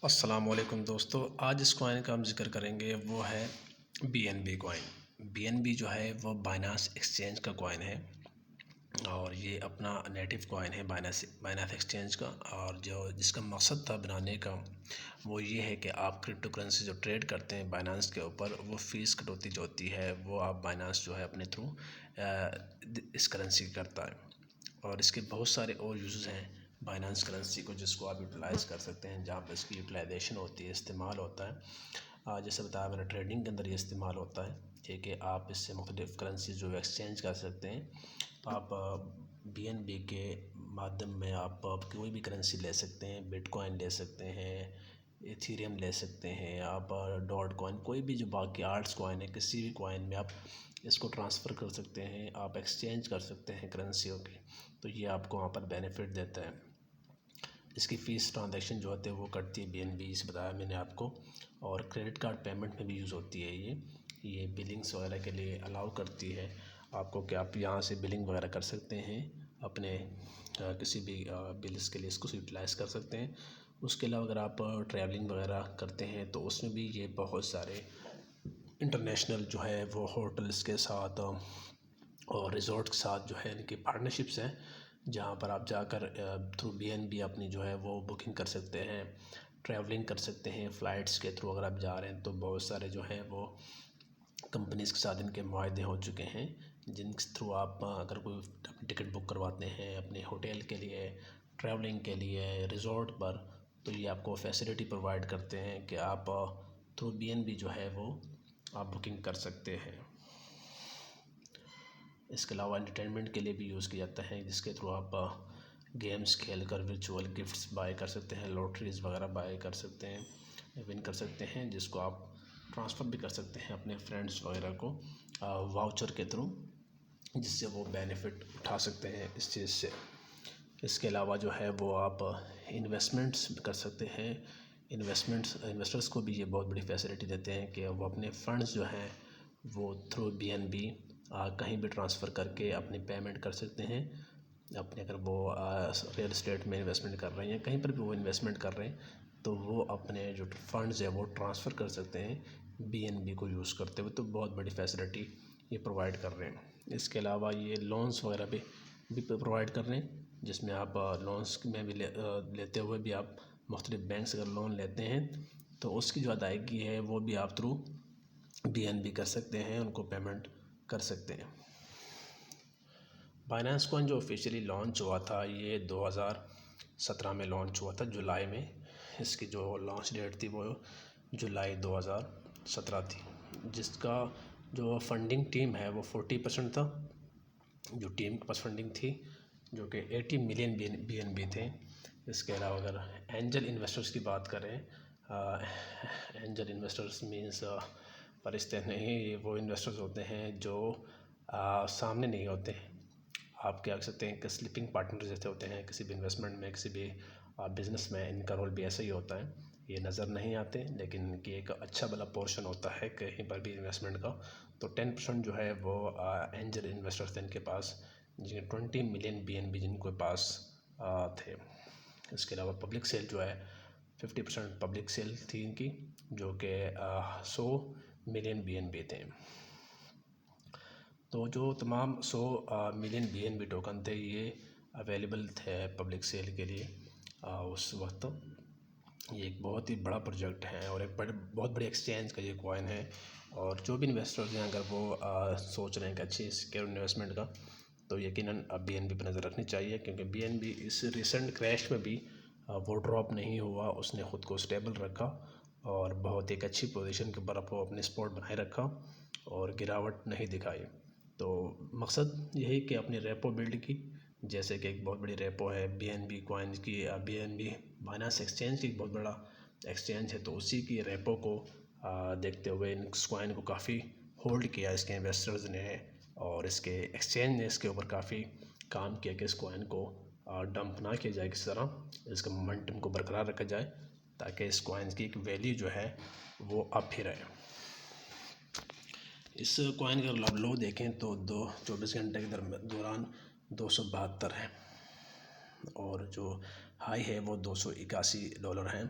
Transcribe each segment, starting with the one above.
अस्सलामुअलैकुम दोस्तों, आज इस कॉइन का हम जिक्र करेंगे वो है BNB कॉइन। BNB जो है वो बाइनांस एक्सचेंज का कॉइन है और ये अपना नेटिव कॉइन है बाइनांस बाइनांस एक्सचेंज का। और जो जिसका मकसद था बनाने का वो ये है कि आप क्रिप्टो करेंसी जो ट्रेड करते हैं बाइनांस के ऊपर, वो फ़ीस कटौती जो होती है वो आप बाइनांस जो है अपने थ्रू इस करेंसी करता है। और इसके बहुत सारे और यूज़ हैं बाइनांस करेंसी को जिसको आप यूटिलाइज़ कर सकते हैं, जहाँ पर इसकी यूटिलाइजेशन होती है, इस्तेमाल होता है। जैसे बताया मैंने, ट्रेडिंग के अंदर ये इस्तेमाल होता है कि आप इससे मुख्तलिफ़ करेंसी जो एक्सचेंज कर सकते हैं। आप BNB के माध्यम में आप कोई भी करेंसी ले सकते हैं, बिटकॉइन ले सकते हैं, इथेरियम ले सकते हैं, आप डॉट कॉइन, कोई भी जो बाकी आर्ट्स कॉइन है, किसी भी कॉइन में आप इसको ट्रांसफ़र कर सकते हैं, आप एक्सचेंज कर सकते हैं करेंसियों की। तो ये आपको वहाँ पर बेनिफिट देता है। इसकी फ़ीस ट्रांजैक्शन जो होते हैं वो कटती है BNB से, बताया मैंने आपको। और क्रेडिट कार्ड पेमेंट में भी यूज़ होती है ये बिलिंग्स वगैरह के लिए अलाउ करती है आपको कि आप यहाँ से बिलिंग वगैरह कर सकते हैं अपने किसी भी बिल्स के लिए इसको यूटिलाइज़ कर सकते हैं। उसके अलावा अगर आप ट्रैवलिंग वगैरह करते हैं तो उसमें भी ये बहुत सारे इंटरनेशनल जो है वो होटल्स के साथ और रिज़ॉर्ट के साथ जो है इनकी पार्टनरशिप्स हैं, जहाँ पर आप जाकर थ्रू BNB अपनी जो है वो बुकिंग कर सकते हैं, ट्रैवलिंग कर सकते हैं फ़्लाइट्स के थ्रू। अगर आप जा रहे हैं तो बहुत सारे जो हैं वो कंपनीज़ के साथ इनके मुआहदे हो चुके हैं, जिनके थ्रू आप अगर कोई अपनी टिकट बुक करवाते हैं अपने होटल के लिए, ट्रैवलिंग के लिए, रिज़ॉर्ट पर, तो ये आपको फैसिलिटी प्रोवाइड करते हैं कि आप थ्रू BNB जो है वो आप बुकिंग कर सकते हैं। इसके अलावा एंटरटेनमेंट के लिए भी यूज़ किया जाता है, जिसके थ्रू आप गेम्स खेल कर वर्चुअल गिफ्ट्स बाय कर सकते हैं, लॉटरीज़ वगैरह बाय कर सकते हैं, विन कर सकते हैं, जिसको आप ट्रांसफ़र भी कर सकते हैं अपने फ्रेंड्स वगैरह को वाउचर के थ्रू, जिससे वो बेनिफिट उठा सकते हैं इस चीज़ से। इसके अलावा जो है वो आप इन्वेस्टमेंट्स कर सकते हैं। इन्वेस्टर्स को भी ये बहुत बड़ी फैसिलिटी देते हैं कि वो अपने फंड्स जो हैं वो थ्रू BNB कहीं भी ट्रांसफ़र करके अपनी पेमेंट कर सकते हैं। अपने अगर वो रियल इस्टेट में इन्वेस्टमेंट कर रहे हैं, कहीं पर भी वो इन्वेस्टमेंट कर रहे हैं, तो वो अपने जो फंड्स है वो ट्रांसफ़र कर सकते हैं BNB को यूज़ करते हुए। तो बहुत बड़ी फैसिलिटी ये प्रोवाइड कर रहे हैं। इसके अलावा ये लोन्स वगैरह भी प्रोवाइड कर रहे हैं, जिसमें आप लोन्स में भी लेते हुए भी आप मुख्तलिफ़ बैंक से अगर लोन लेते हैं तो उसकी जो अदायगी है वो भी आप थ्रू BNB कर सकते हैं, उनको पेमेंट कर सकते हैं। बाइनेंस कॉइन जो ऑफिशियली लॉन्च हुआ था ये 2017 में लॉन्च हुआ था, जुलाई में। इसकी जो लॉन्च डेट थी वो जुलाई 2017 थी, जिसका जो फंडिंग टीम है वो 40% था जो टीम के पास फंडिंग थी, जो कि 80 मिलियन BNB थे। इसके अलावा अगर एंजल इन्वेस्टर्स की बात करें, एंजल इन्वेस्टर्स मीन्स फरिश्ते नहीं, ये वो इन्वेस्टर्स होते हैं जो सामने नहीं होते हैं। आप क्या कह सकते हैं कि स्लीपिंग पार्टनर जैसे होते हैं किसी भी इन्वेस्टमेंट में, किसी भी बिज़नेस में। इनका रोल भी ऐसा ही होता है, ये नज़र नहीं आते लेकिन इनकी एक अच्छा भला पोर्शन होता है कहीं पर भी इन्वेस्टमेंट का। तो 10% जो है वो एंजल इन्वेस्टर्स थे इनके पास, जिनके 20 मिलियन BNB जिनके पास थे। इसके अलावा पब्लिक सेल जो है 50% पब्लिक सेल थी इनकी, जो कि 100 मिलियन BNB थे। तो जो तमाम 100 मिलियन BNB टोकन थे ये अवेलेबल थे पब्लिक सेल के लिए उस वक्त। ये एक बहुत ही बड़ा प्रोजेक्ट है और एक बहुत बड़ी एक्सचेंज का ये कॉइन है। और जो भी इन्वेस्टर्स हैं अगर वो सोच रहे हैं कि अच्छी सिक्योर इन्वेस्टमेंट का, तो यकीनन BNB पर नज़र रखनी चाहिए, क्योंकि BNB इस रिसेंट क्रैश में भी वो ड्रॉप नहीं हुआ, उसने ख़ुद को स्टेबल रखा और बहुत एक अच्छी पोजीशन के ऊपर वो अपने स्पॉट बनाए रखा और गिरावट नहीं दिखाई। तो मकसद यही कि अपनी रेपो बिल्ड की, जैसे कि एक बहुत बड़ी रेपो है BNB कॉइन की, BNB बाइनेंस एक्सचेंज की एक बहुत बड़ा एक्सचेंज है, तो उसी की रेपो को देखते हुए इस कॉइन को काफ़ी होल्ड किया इसके इन्वेस्टर्स ने, और इसके एक्सचेंज ने इसके ऊपर काफ़ी काम किया कि इस कॉइन को डंप ना किया जाए, किस तरह इसका मोमेंटम को बरकरार रखा जाए ताकि इस कॉइन की एक वैल्यू जो है वो अप ही रहे। इस कॉइन का आप लो देखें तो 24 घंटे के दौरान 272 है, और जो हाई है वो $281 हैं।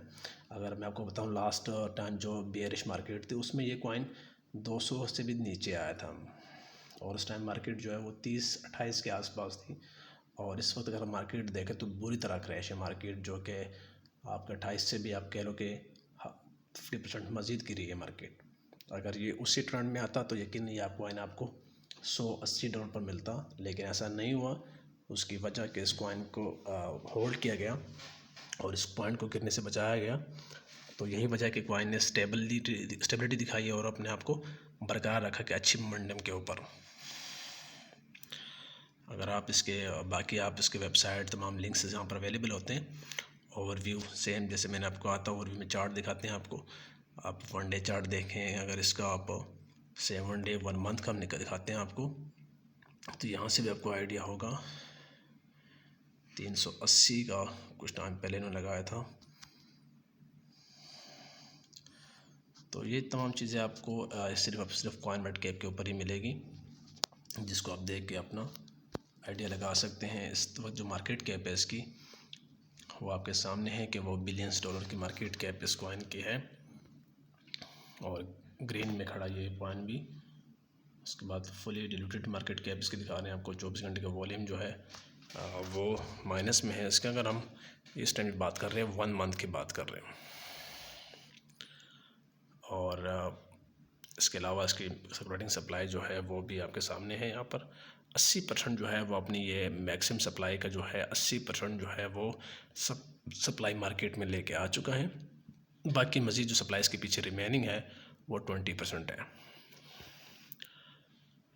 अगर मैं आपको बताऊं लास्ट टाइम जो बेयरिश मार्केट थी उसमें ये कॉइन 200 से भी नीचे आया था, और उस टाइम मार्केट जो है वो 30-28 के आसपास थी। और इस वक्त अगर मार्केट देखें तो बुरी तरह क्रैश है मार्केट, जो कि आपका 28 से भी आप कह लो कि 50% मज़ीद गिरी है मार्केट। अगर ये उसी ट्रेंड में आता तो यकीन नहीं आप कॉइन आपको $180 पर मिलता, लेकिन ऐसा नहीं हुआ। उसकी वजह कि इस कॉइन को होल्ड किया गया और इस कॉइन को गिरने से बचाया गया। तो यही वजह है कि कॉइन ने स्टेबिलिटी दिखाई है और अपने आप को बरकरार रखा कि अच्छी मोमेंटम के ऊपर। अगर आप इसके बाकी आप इसके वेबसाइट तमाम लिंक्स यहाँ पर अवेलेबल होते हैं। ओवरव्यू सेम जैसे मैंने आपको आता ओवरव्यू में चार्ट दिखाते हैं आपको। आप 1 डे चार्ट देखें, अगर इसका आप 7 डे 1 मंथ का हम दिखाते हैं आपको, तो यहाँ से भी आपको आइडिया होगा। 380 का कुछ टाइम पहले इन्होंने लगाया था। तो ये तमाम चीज़ें आपको सिर्फ कॉइन मार्केट कैप के ऊपर ही मिलेगी, जिसको आप देख के अपना आइडिया लगा सकते हैं। इस वक्त जो मार्केट कैप है इसकी वो आपके सामने है कि वो बिलियंस डॉलर की मार्केट कैप इस कॉइन की है, और ग्रीन में खड़ा ये कॉइन भी। उसके बाद फुली डिल्यूटेड मार्केट कैप इसकी दिखा रहे हैं आपको। 24 घंटे का वॉल्यूम जो है वो माइनस में है इसका। अगर हम इस टाइम की बात कर रहे हैं 1 मंथ की बात कर रहे हैं, और इसके अलावा इसकी सर्कुलेटिंग सप्लाई जो है वो भी आपके सामने है। यहाँ पर 80% जो है वो अपनी ये मैक्सिमम सप्लाई का जो है 80% जो है वो सप्लाई मार्केट में लेके आ चुका है। बाकी मज़ीद जो सप्लाई इसके पीछे रिमेनिंग है वो 20% है।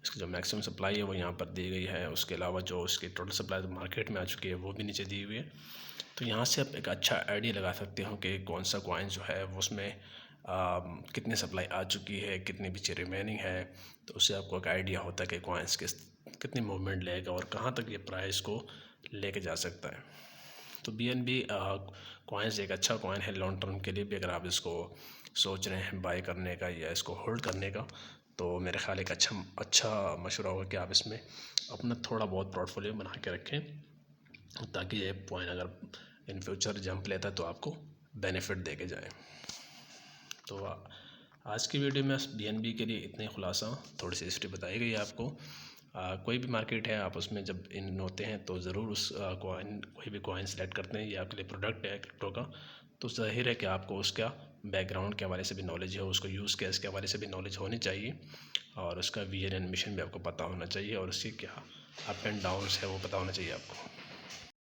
इसकी जो मैक्सिमम सप्लाई है वो यहाँ पर दी गई है। उसके अलावा जो इसकी टोटल सप्लाई मार्केट में आ चुकी है वो भी नीचे दी हुई है। तो यहाँ से आप एक अच्छा आइडिया लगा सकते हो कि कौन सा कॉइन जो है वो उसमें कितनी सप्लाई आ चुकी है, कितनी पीछे रिमेनिंग है। तो उससे आपको एक आइडिया होता है कि कॉइन्स कितनी मूवमेंट लेगा और कहाँ तक ये प्राइस को लेके जा सकता है। तो BNB कॉइन्स एक अच्छा कॉइन है लॉन्ग टर्म के लिए भी। अगर आप इसको सोच रहे हैं बाय करने का या इसको होल्ड करने का, तो मेरे ख्याल एक अच्छा मशवरा होगा कि आप इसमें अपना थोड़ा बहुत पोर्टफोलियो बना के रखें, ताकि ये कॉइन अगर इन फ्यूचर जंप लेता है तो आपको बेनिफिट दे के जाए। तो आज की वीडियो में BNB के लिए इतने खुलासा, थोड़ी सी हिस्ट्री बताई गई है आपको। कोई भी मार्केट है आप उसमें जब इन होते हैं तो ज़रूर उस कोई भी कॉइन सेलेक्ट करते हैं, ये आपके लिए प्रोडक्ट है क्रिप्टो का, तो जाहिर है कि आपको उसका बैकग्राउंड के हवाले से भी नॉलेज है, उसको यूज़ केस के हवाले से भी नॉलेज होनी चाहिए, और उसका विजन एंड मिशन भी आपको पता होना चाहिए, और उसकी क्या अप एंड डाउन्स है वो पता होना चाहिए आपको।